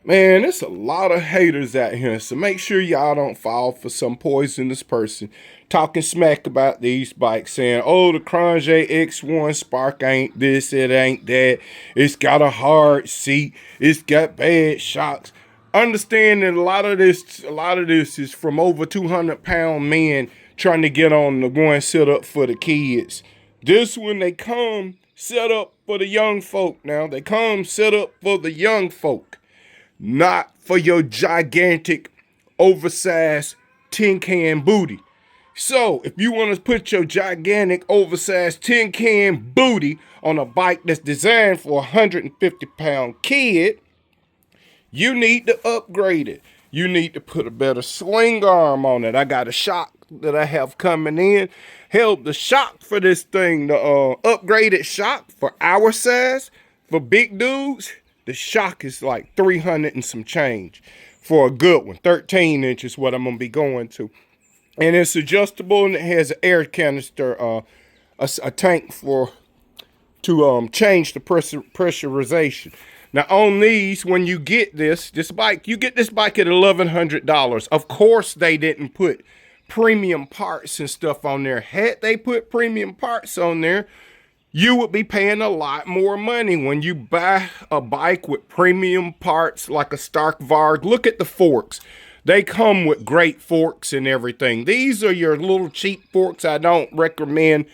Man, there's a lot of haters out here, so make sure y'all don't fall for some poisonous person talking smack about these bikes, saying, oh, the Qronge X1 Spark ain't this, it ain't that. It's got a hard seat. It's got bad shocks. Understand that a lot of this is from over 200-pound men trying to get on the one set up for the kids. This one, they come set up for the young folk now. They come set up for the young folk, not for your gigantic, oversized tin can booty. So, if you want to put your gigantic, oversized tin can booty on a bike that's designed for a 150-pound kid, you need to upgrade it. You need to put a better swing arm on it. I got a shock that I have coming in. Hell, the shock for this thing, the upgraded shock for our size, for big dudes, the shock is like 300 and some change for a good one. 13 inches what I'm going to be going to. And it's adjustable, and it has an air canister, a tank to change the pressurization. Now on these, when you get this bike, you get this bike at $1,100. Of course, they didn't put premium parts and stuff on there. Had they put premium parts on there, you would be paying a lot more money. When you buy a bike with premium parts like a Stark Varg, look at the forks. They come with great forks and everything. These are your little cheap forks. I don't recommend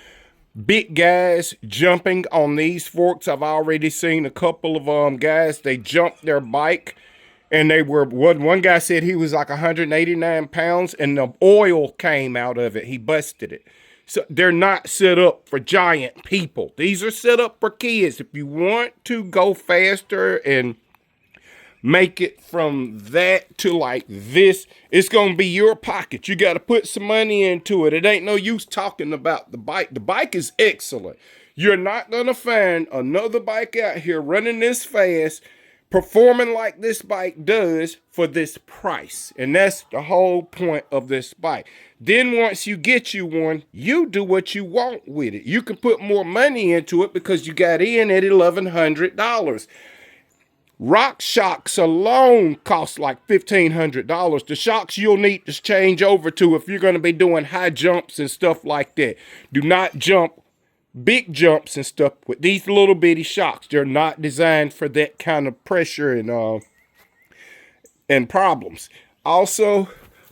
big guys jumping on these forks. I've already seen a couple of guys, they jumped their bike, and they were, one guy said he was like 189 pounds and the oil came out of it. He busted it. So they're not set up for giant people. These are set up for kids. If you want to go faster and make it from that to like this, it's gonna be your pocket. You got to put some money into it. It ain't no use talking about the bike. The bike is excellent. You're not gonna find another bike out here running this fast, performing like this bike does for this price. And that's the whole point of this bike. Then once you get you one, you do what you want with it. You can put more money into it because you got in at $1,100. Rock shocks alone cost like $1,500. The shocks you'll need to change over to if you're going to be doing high jumps and stuff like that. Do not jump big jumps and stuff with these little bitty shocks. They're not designed for that kind of pressure and problems. Also,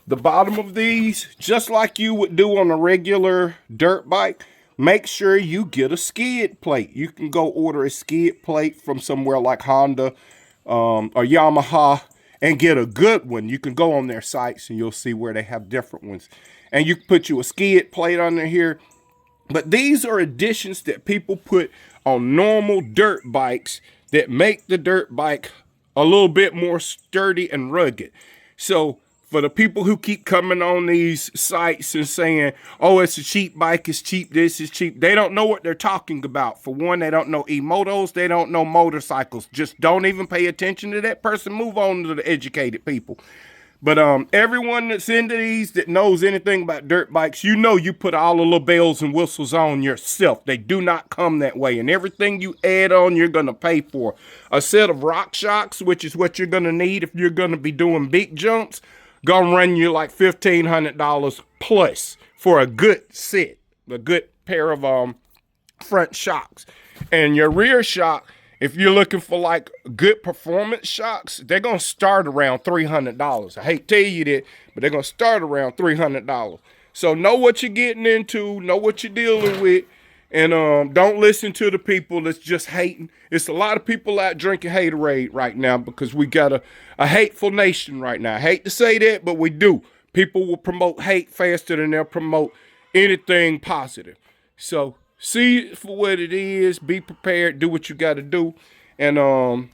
the bottom of these, just like you would do on a regular dirt bike, make sure you get a skid plate. You can go order a skid plate from somewhere like Honda or Yamaha and get a good one. You can go on their sites and you'll see where they have different ones. And you can put you a skid plate under here. But these are additions that people put on normal dirt bikes that make the dirt bike a little bit more sturdy and rugged. So for the people who keep coming on these sites and saying, oh, it's a cheap bike, it's cheap, this is cheap, they don't know what they're talking about. For one, they don't know e-motos, they don't know motorcycles. Just don't even pay attention to that person. Move on to the educated people. But everyone that's into these that knows anything about dirt bikes, you know you put all the little bells and whistles on yourself. They do not come that way. And everything you add on, you're going to pay for. A set of rock shocks, which is what you're going to need if you're going to be doing big jumps, gonna run you like $1,500 plus for a good set, a good pair of front shocks. And your rear shock, if you're looking for like good performance shocks, they're gonna start around $300. I hate to tell you that, but they're gonna start around $300. So know what you're getting into, know what you're dealing with, and don't listen to the people that's just hating. It's a lot of people out drinking haterade right now because we got a hateful nation right now. I hate to say that, but we do. People will promote hate faster than they'll promote anything positive. So see it for what it is. Be prepared. Do what you got to do. And know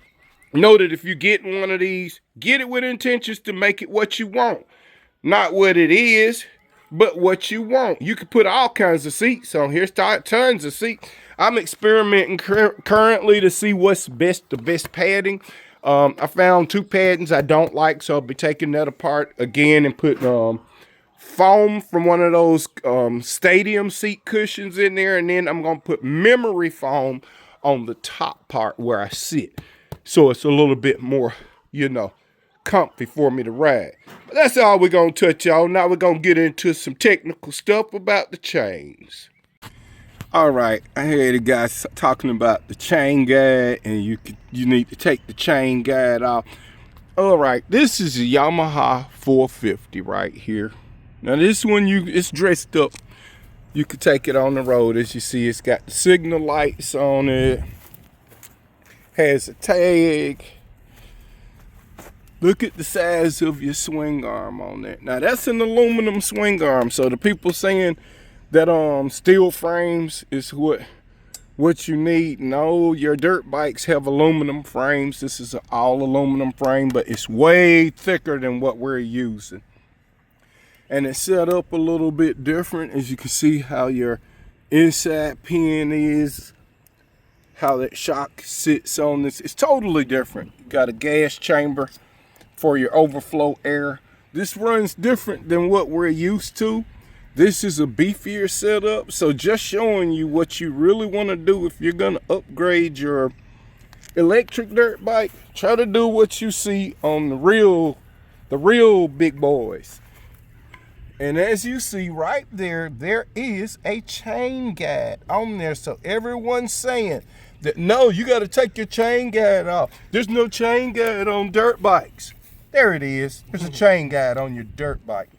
that if you get one of these, get it with intentions to make it what you want. Not what it is, but what you want. You can put all kinds of seats on here. Tons of seats. I'm experimenting currently to see what's the best padding. I found 2 paddings I don't like, so I'll be taking that apart again and putting foam from one of those stadium seat cushions in there, and then I'm going to put memory foam on the top part where I sit. So it's a little bit more, you know, comfy for me to ride. But that's all we're going to touch on. Now we're going to get into some technical stuff about the chains. All right, I heard the guys talking about the chain guide, and you need to take the chain guide off. All right, this is a Yamaha 450 right here. Now this one, it's dressed up. You can take it on the road. As you see, it's got the signal lights on it. Has a tag. Look at the size of your swing arm on that. Now that's an aluminum swing arm. So the people saying that steel frames is what you need. No, your dirt bikes have aluminum frames. This is an all aluminum frame, but it's way thicker than what we're using. And it's set up a little bit different. As you can see how your inside pin is, how that shock sits on this. It's totally different. You got a gas chamber for your overflow air. This runs different than what we're used to. This is a beefier setup, so just showing you what you really want to do if you're gonna upgrade your electric dirt bike. Try to do what you see on the real big boys. And as you see right there, there is a chain guide on there. So everyone's saying that no, you got to take your chain guide off. There's no chain guide on dirt bikes. There it is. There's a chain guide on your dirt bike.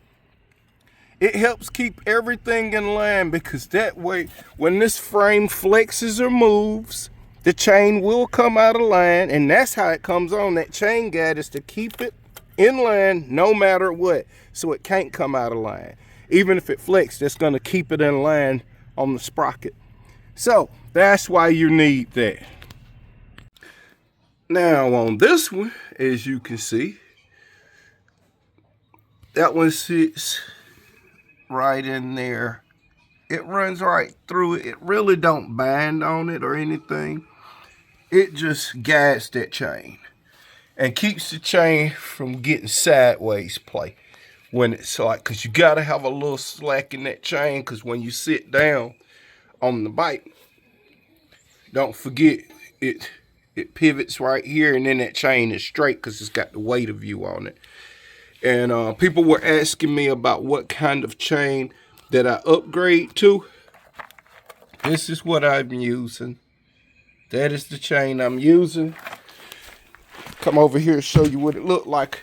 It helps keep everything in line, because that way, when this frame flexes or moves, the chain will come out of line, and that's how it comes on. That chain guide is to keep it in line no matter what, so it can't come out of line. Even if it flexes, that's going to keep it in line on the sprocket. So that's why you need that. Now on this one, as you can see, that one sits right in there. It runs right through it. It really don't bind on it or anything. It just guides that chain and keeps the chain from getting sideways play when it's like, because you got to have a little slack in that chain, because when you sit down on the bike, don't forget it pivots right here, and then that chain is straight because it's got the weight of you on it. And people were asking me about what kind of chain that I upgrade to. This is what I'm using. That is the chain I'm using. Come over here and show you what it looked like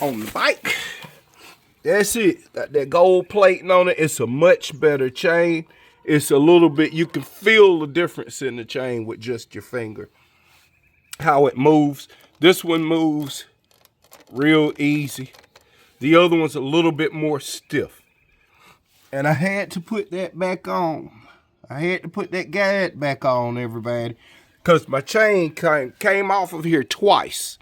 on the bike. That's it. Got that gold plating on it. It's a much better chain. It's a little bit, you can feel the difference in the chain with just your finger. How it moves. This one moves real easy. The other one's a little bit more stiff. And I had to put that back on. I had to put that guide back on, everybody, because my chain came off of here twice.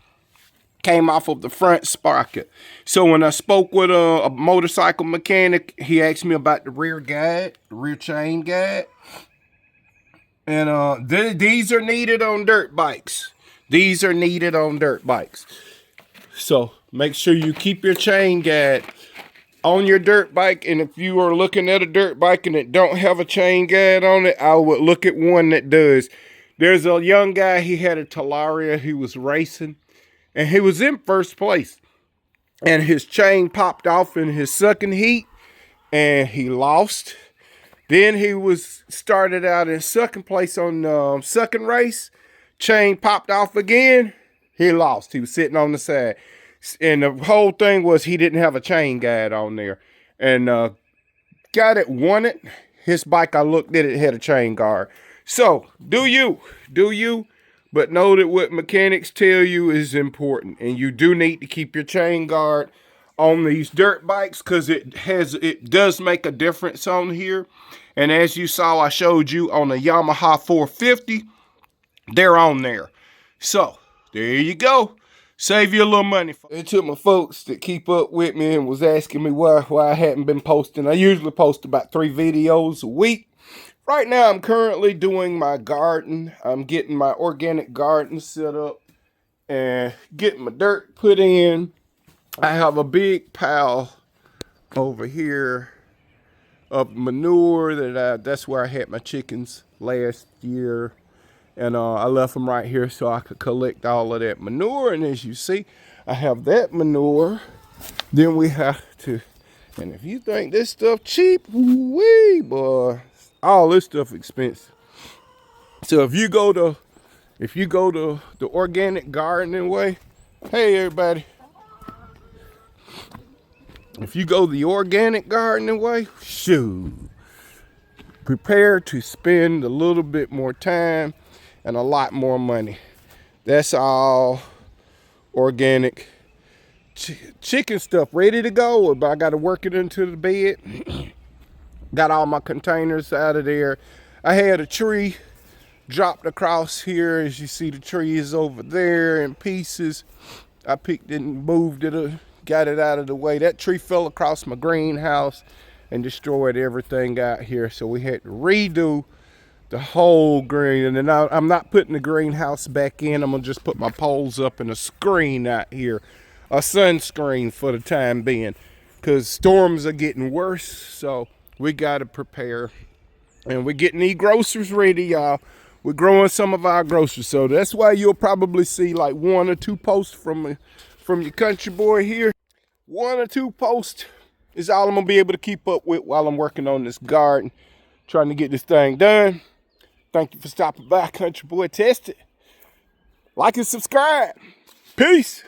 Came off of the front sprocket. So when I spoke with a motorcycle mechanic, he asked me about the rear guide, the rear chain guide. And these are needed on dirt bikes. These are needed on dirt bikes. So make sure you keep your chain guide on your dirt bike. And if you are looking at a dirt bike and it don't have a chain guide on it, I would look at one that does. There's a young guy, he had a Talaria, he was racing, and he was in first place. And his chain popped off in his sucking heat, and he lost. Then he started out in second place on the second race. Chain popped off again. He lost. He was sitting on the side. And the whole thing was he didn't have a chain guide on there. And guy that won it, his bike, I looked at it, had a chain guard. So, do you. But know that what mechanics tell you is important. And you do need to keep your chain guard on these dirt bikes, because it does make a difference on here. And as you saw, I showed you on the Yamaha 450, they're on there. So, there you go. Save you a little money. And to my folks that keep up with me and was asking me why I hadn't been posting. I usually post about 3 videos a week. Right now, I'm currently doing my garden. I'm getting my organic garden set up and getting my dirt put in. I have a big pile over here of manure that's where I had my chickens last year. And I left them right here so I could collect all of that manure. And as you see, I have that manure. Then we have to, and if you think this stuff cheap, wee boy, all this stuff expensive. So if you go to the organic gardening way, hey everybody. If you go the organic gardening way, shoot, prepare to spend a little bit more time and a lot more money. That's all organic chicken stuff ready to go, but I got to work it into the bed. Got all my containers out of there. I had a tree dropped across here. As you see, the tree is over there in pieces. I picked it and moved it, got it out of the way. That tree fell across my greenhouse and destroyed everything out here. So we had to redo the whole green. And then I'm not putting the greenhouse back in. I'm gonna just put my poles up and a screen out here, a sunscreen for the time being, because storms are getting worse. So we got to prepare, and we're getting these groceries ready, y'all. We're growing some of our groceries, so that's why you'll probably see like 1 or 2 posts from your country boy here. 1 or 2 posts is all I'm gonna be able to keep up with while I'm working on this garden, trying to get this thing done. Thank you for stopping by, country boy. Test it, like and subscribe. Peace.